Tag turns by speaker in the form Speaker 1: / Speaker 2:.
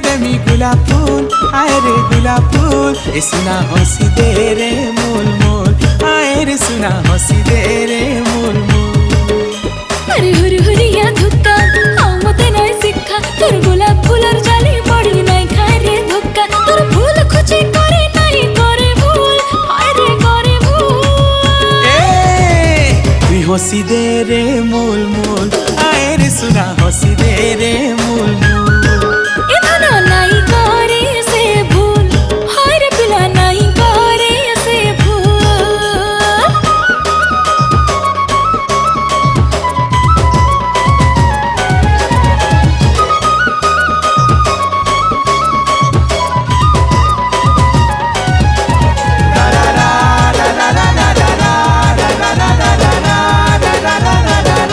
Speaker 1: देमी गुलाब फूल, आए रे गुलाब फूल। ए सुना हंसी दे रे मोल मोल, आए रे सुना हंसी दे रे मोल मोल।
Speaker 2: अरे हुरी हुरिया धुक्का हाँ मते नाय सिक्खा, तोर गुलाब फूलर जाली बड़ी नाय खाए रे धोक्का। तोर फूल खुची करे नाई करे भूल, हाय रे करे भूल।
Speaker 1: तुई हंसी दे रे मोल